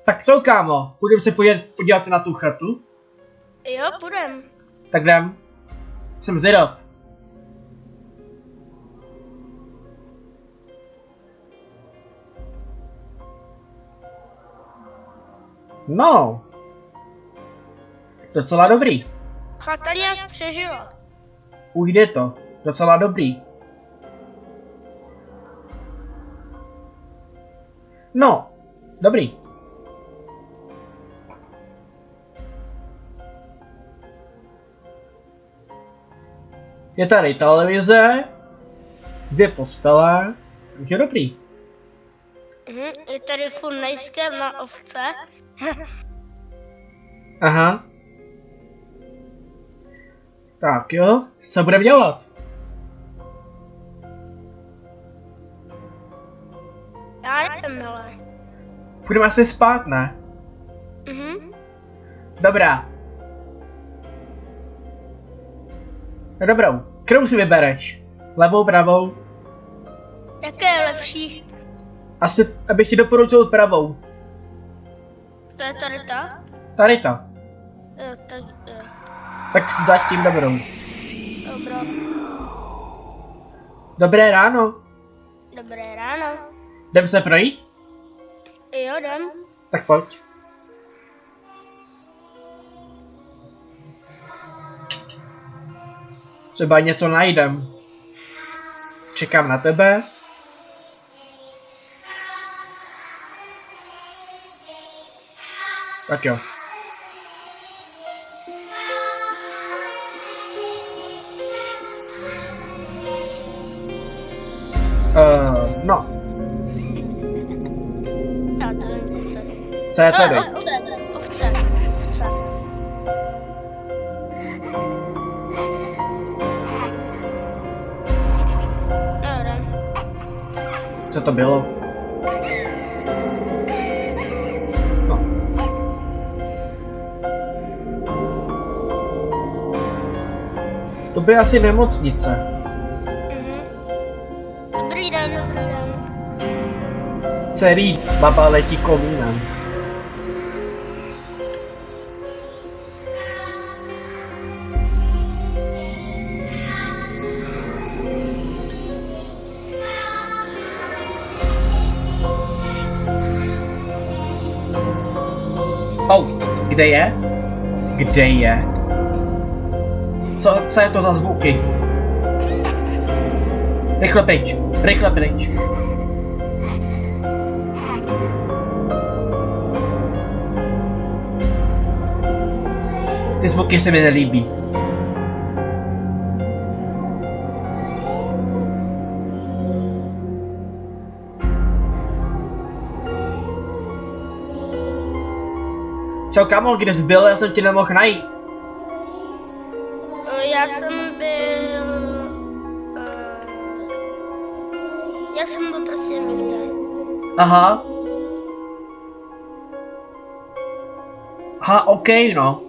Tak co, kámo? Půjdeme se podívat na tu chatu? Jo, půjdem. Tak jdem. Jsem zvědav. No. Docela dobrý. Chata nějak přežila. Ujde to. Docela dobrý. No. Dobrý. Je tady televize, 2 postele, takže dobrý. Je tady furt nejskem na ovce. Aha. Tak jo, co budeme dělat? Já nevím, ale. Půjdeme asi spát, ne? Dobrá. No dobrou. Kterou si vybereš? Levou, pravou? Jaké je lepší? Asi, abych ti doporučil pravou. To je tady ta? Tady to. Jo, tak jo. Tak zatím dobrou. Dobro. Dobré ráno. Dobré ráno. Jdem se projít? Jo, jdem. Tak pojď. Třeba něco najdem. Čekám na tebe. Tak jo. No. Já to nevím, tady. Co je tady? Ovce. Dobré. Co to bylo? No. To by asi nemocnice. Dobrý den, dobrý den. Celý baba letí komínem. Kde je? Kde je? Co je to za zvuky? Rychle pryč, rychle pryč. Ty zvuky se mi nelíbí. Čau kamo, kde jsi byl? Já jsem tě nemohl najít. Já jsem byl... Já jsem byl prostě někde. Aha. Ha, OK, no.